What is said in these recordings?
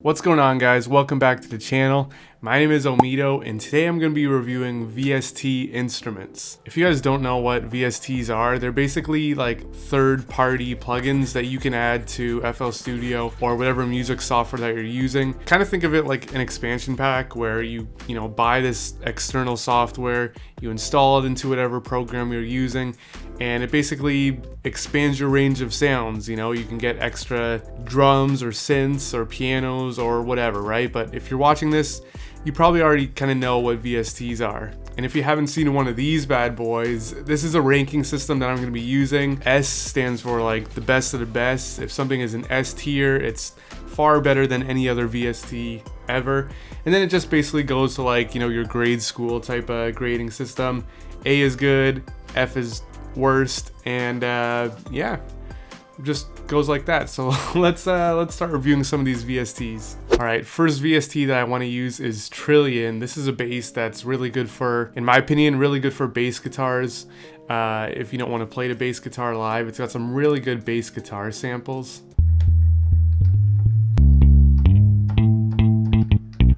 What's going on, guys? Welcome back to the channel. My name is Omito, and today I'm going to be reviewing VST instruments. If you guys don't know what VSTs are, they're basically like third-party plugins that you can add to FL Studio or whatever music software that you're using. Kind of think of it like an expansion pack where you buy this external software, you install it into whatever program you're using, and it basically expands your range of sounds. You can get extra drums or synths or pianos or whatever, right? But if you're watching this, you probably already kind of know what VSTs are. And if you haven't seen one of these bad boys, this is a ranking system that I'm going to be using. S stands for like the best of the best. If something is an S tier, it's far better than any other VST ever. And then it just basically goes to like, your grade school type of grading system. A is good, F is worst, and yeah, just goes like that. So let's start reviewing some of these VSTs. All right, first VST that I want to use is Trillion. This is a bass that's really good for, in my opinion, really good for bass guitars. If you don't want to play the bass guitar live, it's got some really good bass guitar samples.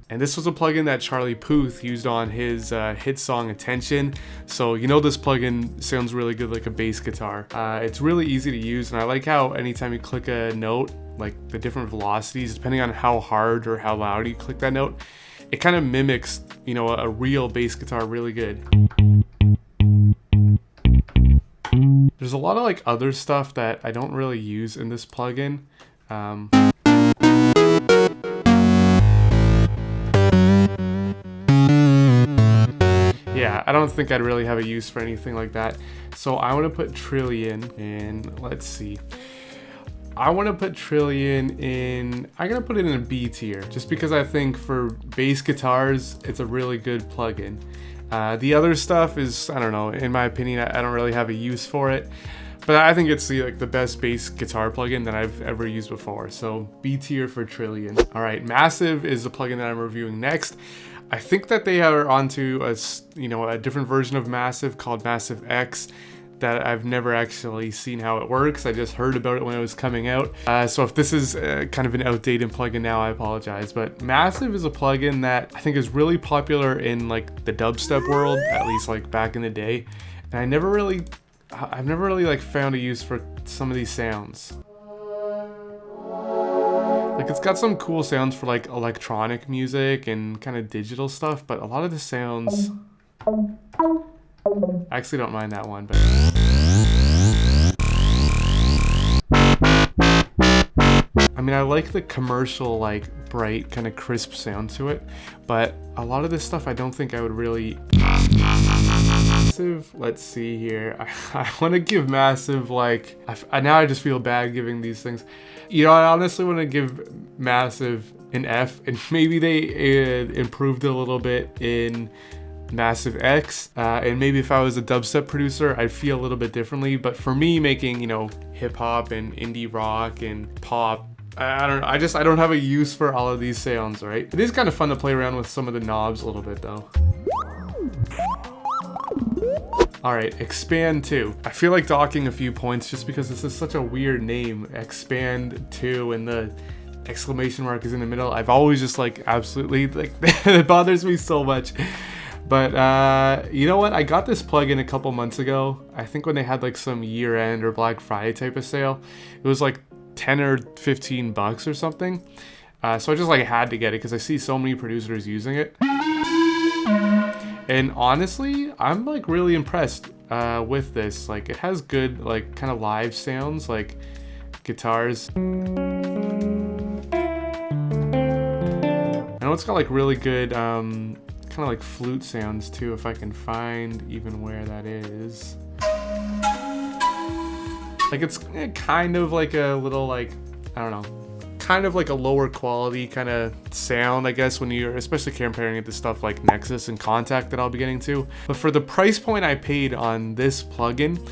And this was a plugin that Charlie Puth used on his hit song Attention. So this plugin sounds really good like a bass guitar. It's really easy to use, and I like how anytime you click a note, like the different velocities, depending on how hard or how loud you click that note, it kind of mimics, a real bass guitar really good. There's a lot of like other stuff that I don't really use in this plugin. Yeah, I don't think I'd really have a use for anything like that. So I want to put Trillion in, let's see. I want to put Trillion in, I'm going to put it in a B tier, just because I think for bass guitars, it's a really good plugin. The other stuff is, I don't know, in my opinion, I don't really have a use for it. But I think it's the best bass guitar plugin that I've ever used before. So B tier for Trillion. All right, Massive is the plugin that I'm reviewing next. I think that they are onto a different version of Massive called Massive X that I've never actually seen how it works. I just heard about it when it was coming out. So if this is kind of an outdated plugin now, I apologize. But Massive is a plugin that I think is really popular in like the dubstep world, at least like back in the day. And I've never really like found a use for some of these sounds. Like, it's got some cool sounds for like electronic music and kind of digital stuff, but a lot of the sounds, I actually don't mind that one, but I mean, I like the commercial, like bright kind of crisp sound to it, but a lot of this stuff I don't think I would really. Massive, let's see here. I want to give Massive like, now I just feel bad giving these things. I honestly want to give Massive an F, and maybe they improved a little bit in Massive X, and maybe if I was a dubstep producer, I'd feel a little bit differently. But for me, making hip hop and indie rock and pop, I don't know. I don't have a use for all of these sounds, right? It is kind of fun to play around with some of the knobs a little bit though. All right, Expand 2. I feel like docking a few points just because this is such a weird name, Expand 2, and the exclamation mark is in the middle. I've always just like absolutely like it bothers me so much. But you know what? I got this plugin a couple months ago. I think when they had like some year-end or Black Friday type of sale. It was like 10 or 15 bucks or something. So I just like had to get it because I see so many producers using it. And honestly, I'm like really impressed with this. Like, it has good like kind of live sounds, like guitars. I know it's got like really good kind of like flute sounds too, if I can find even where that is. Like, it's kind of like a little like, I don't know, kind of like a lower quality kind of sound, I guess, when you're especially comparing it to stuff like Nexus and Contact that I'll be getting to. But for the price point I paid on this plugin,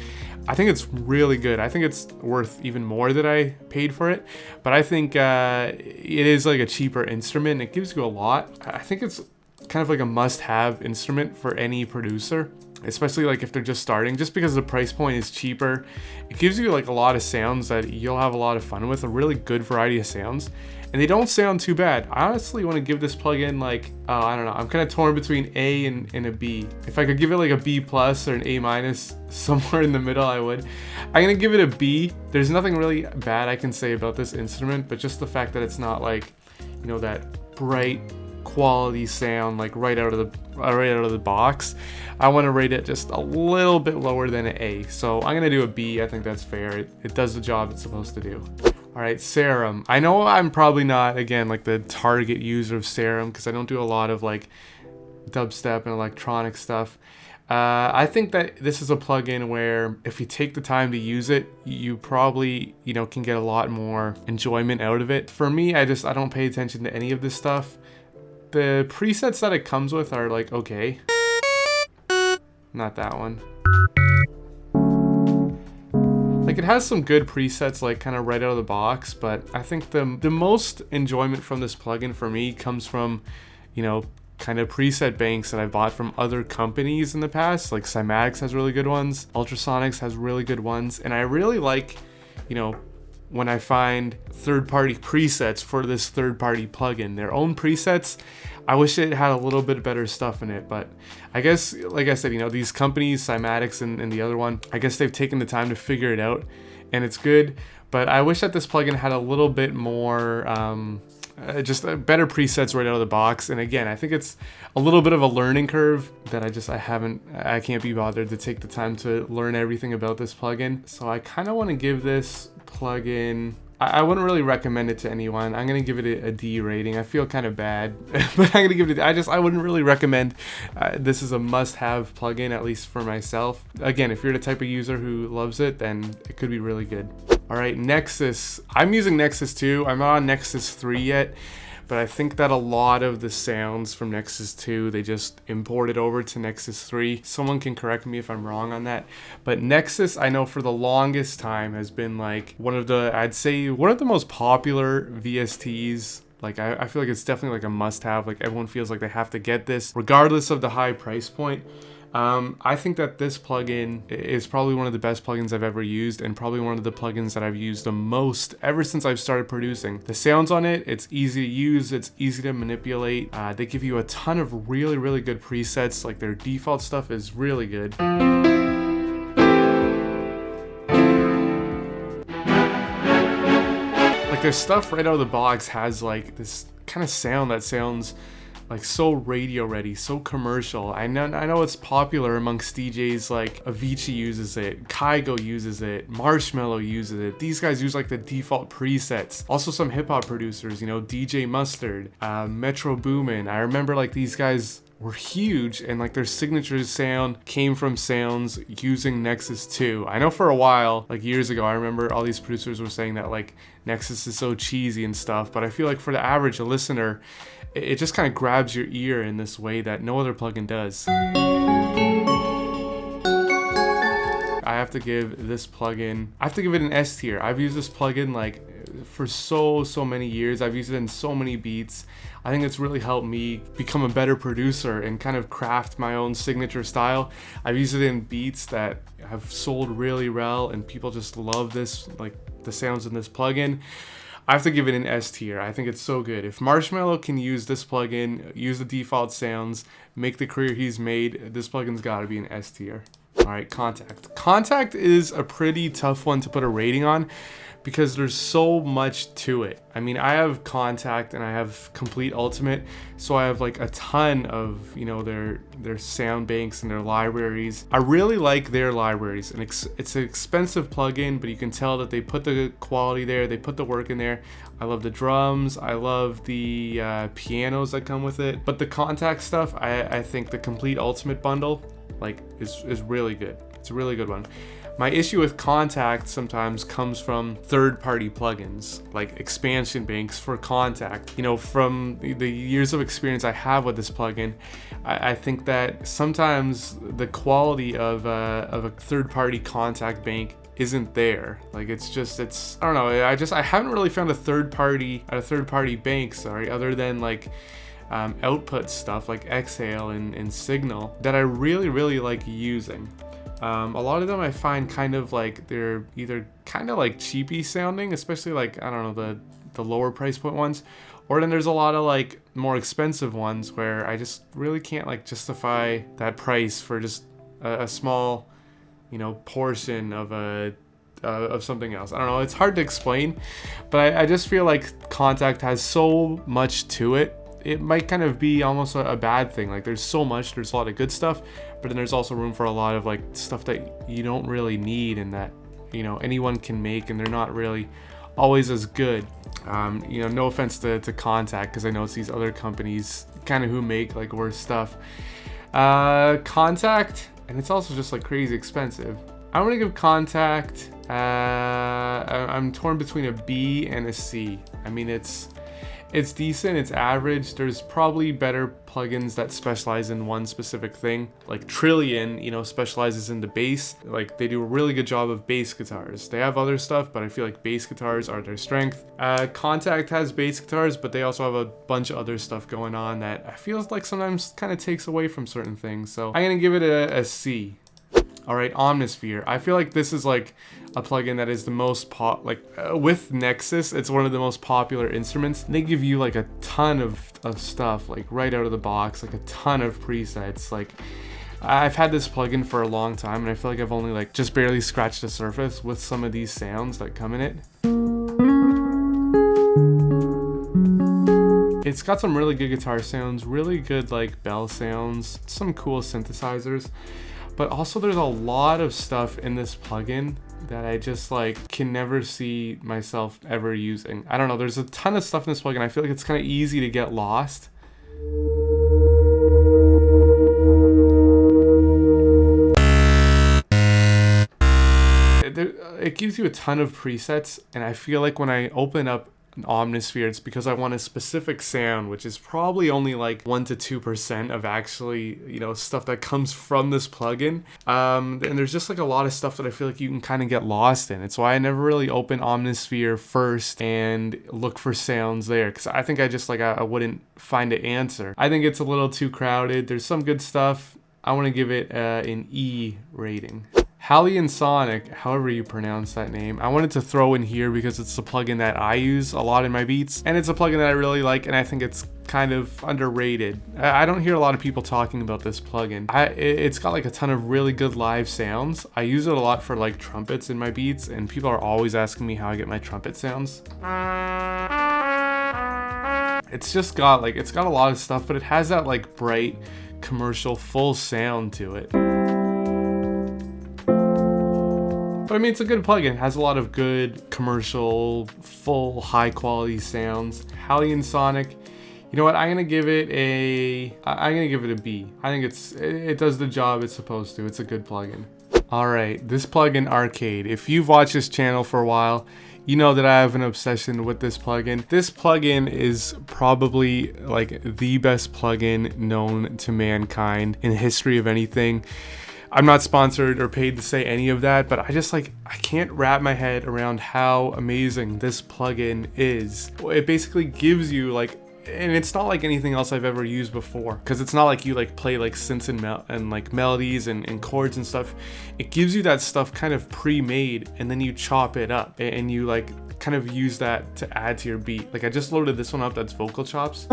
I think it's really good. I think it's worth even more that I paid for it. But I think it is like a cheaper instrument. It gives you a lot. I think it's kind of like a must-have instrument for any producer. especially like if they're just starting, just because the price point is cheaper. It gives you like a lot of sounds that you'll have a lot of fun with, a really good variety of sounds, and they don't sound too bad. I honestly want to give this plugin like, I don't know, I'm kind of torn between A and a B. If I could give it like a B plus or an A minus, somewhere in the middle, I would. I'm gonna give it a B. There's nothing really bad I can say about this instrument, but just the fact that it's not like, you know, that bright quality sound like right out of the box. I want to rate it just a little bit lower than an A, so I'm gonna do a B. I think that's fair. It does the job it's supposed to do. All right, Serum. I know I'm probably not, again, like the target user of Serum, because I don't do a lot of like dubstep and electronic stuff. I think that this is a plugin where if you take the time to use it, you probably, you know, can get a lot more enjoyment out of it. For me, I don't pay attention to any of this stuff. The presets that it comes with are like, okay. Not that one. Like, it has some good presets, like kind of right out of the box, but I think the most enjoyment from this plugin for me comes from, you know, kind of preset banks that I bought from other companies in the past. Like Cymatics has really good ones, Ultrasonics has really good ones, and I really like, you know, when I find third-party presets for this third-party plugin. Their own presets, I wish it had a little bit better stuff in it, but I guess, like I said, you know, these companies, Cymatics and the other one, I guess they've taken the time to figure it out, and it's good, but I wish that this plugin had a little bit more, just better presets right out of the box. And again, I think it's a little bit of a learning curve that I can't be bothered to take the time to learn everything about this plugin. So I kind of want to give this plugin, I wouldn't really recommend it to anyone. I'm gonna give it a D rating. I feel kind of bad, but I'm gonna give it I wouldn't really recommend. This is a must-have plugin, at least for myself. Again, if you're the type of user who loves it, then it could be really good. All right, Nexus. I'm using Nexus 2. I'm not on Nexus 3 yet, but I think that a lot of the sounds from Nexus 2, they just imported over to Nexus 3. Someone can correct me if I'm wrong on that. But Nexus, I know for the longest time has been like I'd say one of the most popular VSTs. Like, I feel like it's definitely like a must-have. Like, everyone feels like they have to get this, regardless of the high price point. I think that this plugin is probably one of the best plugins I've ever used, and probably one of the plugins that I've used the most ever since I've started producing. The sounds on it, it's easy to use, it's easy to manipulate. They give you a ton of really, really good presets. Like, their default stuff is really good. Like, their stuff right out of the box has like this kind of sound that sounds like so radio ready, so commercial. I know it's popular amongst DJs, like Avicii uses it, Kygo uses it, Marshmello uses it. These guys use like the default presets. Also some hip hop producers, you know, DJ Mustard, Metro Boomin. I remember like these guys were huge, and like their signature sound came from sounds using Nexus 2. I know for a while, like years ago, I remember all these producers were saying that like Nexus is so cheesy and stuff, but I feel like for the average listener, it just kind of grabs your ear in this way that no other plugin does. I have to give this plugin, I have to give it an S tier. I've used this plugin like for so many years. I've used it in so many beats. I think it's really helped me become a better producer and kind of craft my own signature style. I've used it in beats that have sold really well, and people just love this, like the sounds in this plugin. I have to give it an S tier. I think it's so good. If Marshmello can use this plugin, use the default sounds, make the career he's made, this plugin's gotta be an S tier. All right, Contact. Contact is a pretty tough one to put a rating on because there's so much to it. I mean, I have Contact and I have Complete Ultimate, so I have like a ton of, you know, their sound banks and their libraries. I really like their libraries, and it's an expensive plugin, but you can tell that they put the quality there, they put the work in there. I love the drums, I love the pianos that come with it, but the Contact stuff, I think the Complete Ultimate bundle like is really good. It's a really good one. My issue with Contact sometimes comes from third-party plugins, like expansion banks for Contact. You know, from the years of experience I have with this plugin, I think that sometimes the quality of a third-party Contact bank isn't there. Like, it's I don't know, I haven't really found a third-party bank, other than like output stuff like exhale and signal that I really like using. A lot of them I find kind of like they're either kind of like cheapy sounding, especially like, I don't know, the lower price point ones, or then there's a lot of like more expensive ones where I just really can't like justify that price for just a small, you know, portion of something else. I don't know, it's hard to explain, but I just feel like Kontakt has so much to it. It might kind of be almost a bad thing. Like there's so much, there's a lot of good stuff, but then there's also room for a lot of like stuff that you don't really need and that, you know, anyone can make, and they're not really always as good. You know, no offense to Kontakt, because I know it's these other companies kind of who make like worse stuff. Kontakt, and it's also just like crazy expensive. I'm gonna give Kontakt, I'm torn between a B and a C. I mean, it's decent, it's average. There's probably better plugins that specialize in one specific thing. Like Trillion, you know, specializes in the bass. Like they do a really good job of bass guitars. They have other stuff, but I feel like bass guitars are their strength. Kontakt has bass guitars, but they also have a bunch of other stuff going on that I feel like sometimes kind of takes away from certain things. So I'm gonna give it a C. All right, Omnisphere. I feel like this is like a plugin that is the most with Nexus, it's one of the most popular instruments. They give you like a ton of stuff, like right out of the box, like a ton of presets. Like I've had this plugin for a long time, and I feel like I've only like just barely scratched the surface with some of these sounds that come in it. It's got some really good guitar sounds, really good like bell sounds, some cool synthesizers. But also there's a lot of stuff in this plugin that I just like can never see myself ever using. I don't know, there's a ton of stuff in this plugin. I feel like it's kind of easy to get lost. It gives you a ton of presets, and I feel like when I open up Omnisphere, it's because I want a specific sound, which is probably only like 1 to 2% of actually, you know, stuff that comes from this plugin. And there's just like a lot of stuff that I feel like you can kind of get lost in. It's why I never really open Omnisphere first and look for sounds there, because I think I wouldn't find an answer. I think it's a little too crowded. There's some good stuff. I want to give it an E rating. Sonic, however you pronounce that name, I wanted to throw in here because it's a plugin that I use a lot in my beats, and it's a plugin that I really like, and I think it's kind of underrated. I don't hear a lot of people talking about this plugin. It's got like a ton of really good live sounds. I use it a lot for like trumpets in my beats, and people are always asking me how I get my trumpet sounds. It's just got like, it's got a lot of stuff, but it has that like bright commercial full sound to it. But I mean, it's a good plugin. It has a lot of good commercial, full, high quality sounds. Sonic, you know what? I'm gonna give it a B. I think it does the job it's supposed to. It's a good plugin. All right, this plugin Arcade. If you've watched this channel for a while, you know that I have an obsession with this plugin. This plugin is probably like the best plugin known to mankind in the history of anything. I'm not sponsored or paid to say any of that, but I can't wrap my head around how amazing this plugin is. It basically gives you like, and it's not like anything else I've ever used before, because it's not like you like play like synths and like melodies and chords and stuff. It gives you that stuff kind of pre-made, and then you chop it up and you like kind of use that to add to your beat. Like I just loaded this one up, that's vocal chops.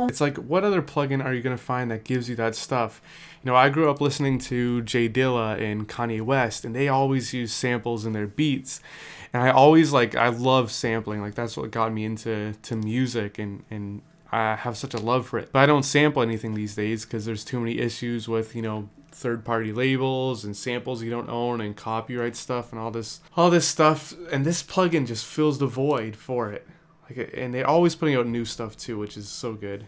It's like, what other plugin are you gonna find that gives you that stuff? You know, I grew up listening to J Dilla and Kanye West, and they always use samples in their beats. And I always I love sampling. Like that's what got me into music, and I have such a love for it. But I don't sample anything these days because there's too many issues with, you know, third-party labels and samples you don't own and copyright stuff and all this stuff. And this plugin just fills the void for it. And they're always putting out new stuff too, which is so good.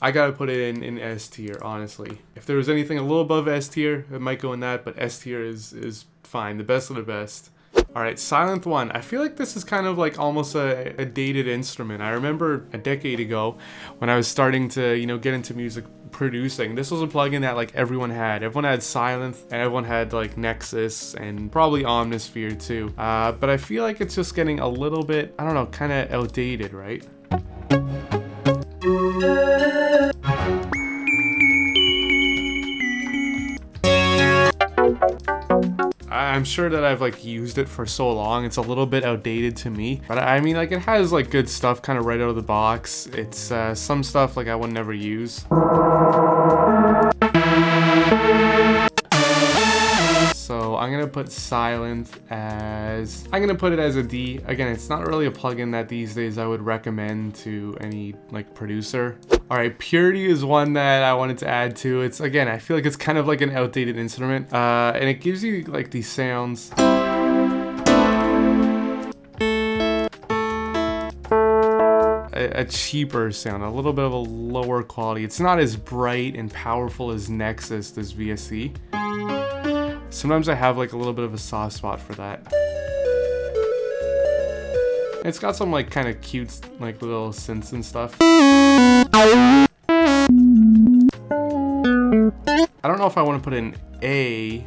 I gotta put it in S tier, honestly. If there was anything a little above S tier, it might go in that, but S tier is fine, the best of the best. Alright, Silent One. I feel like this is kind of like almost a dated instrument. I remember a decade ago when I was starting to, you know, get into music producing. This was a plugin that like everyone had. Everyone had Silence, and everyone had like Nexus, and probably Omnisphere too. But I feel like it's just getting a little bit, I don't know, kind of outdated, right? I'm sure that I've like used it for so long, it's a little bit outdated to me, but I mean, like, it has like good stuff kind of right out of the box. It's some stuff like I would never use. So I'm gonna put Silent as, I'm gonna put it as a D. Again, it's not really a plugin that these days I would recommend to any like producer. All right, Purity is one that I wanted to add to. It's, again, I feel like it's kind of like an outdated instrument, and it gives you like these sounds. A cheaper sound, a little bit of a lower quality. It's not as bright and powerful as Nexus, this VST. Sometimes I have like a little bit of a soft spot for that. It's got some like kind of cute like little synths and stuff. I don't know if I want to put an A,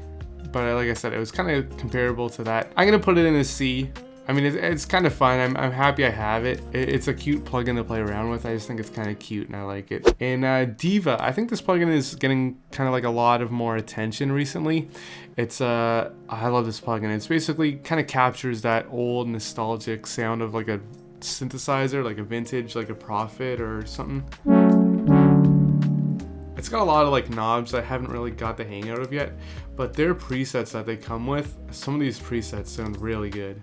but like I said, it was kind of comparable to that. I'm gonna put it in a C. I mean, it's kind of fun. I'm happy I have it. It's a cute plugin to play around with. I just think it's kind of cute and I like it. And Diva, I think this plugin is getting kind of like a lot of more attention recently. It's I love this plugin. It's basically kind of captures that old nostalgic sound of like a synthesizer, like a vintage, like a Prophet or something. It's got a lot of like knobs I haven't really got the hang out of yet, but their presets that they come with, some of these presets sound really good.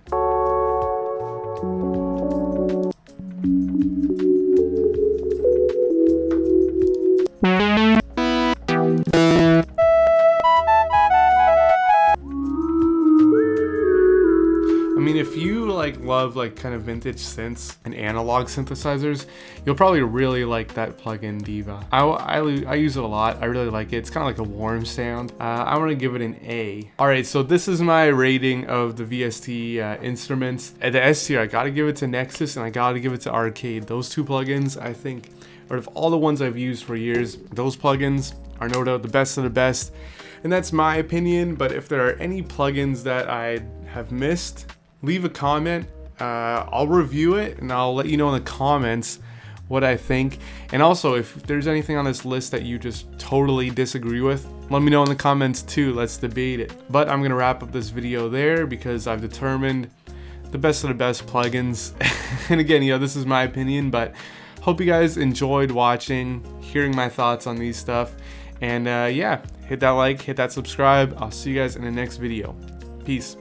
I mean, if you like love like kind of vintage synths and analog synthesizers, you'll probably really like that plugin Diva. I use it a lot. I really like it. It's kind of like a warm sound. I'm gonna give it an A. All right, so this is my rating of the VST instruments. At the S tier, I gotta give it to Nexus and I gotta give it to Arcade. Those two plugins, I think, out of all the ones I've used for years, those plugins are no doubt the best of the best. And that's my opinion, but if there are any plugins that I have missed, leave a comment. I'll review it and I'll let you know in the comments what I think. And also, if there's anything on this list that you just totally disagree with, let me know in the comments too. Let's debate it. But I'm gonna wrap up this video there because I've determined the best of the best plugins. And again, you know, this is my opinion, but hope you guys enjoyed watching, hearing my thoughts on these stuff. And yeah, hit that like, hit that subscribe. I'll see you guys in the next video. Peace.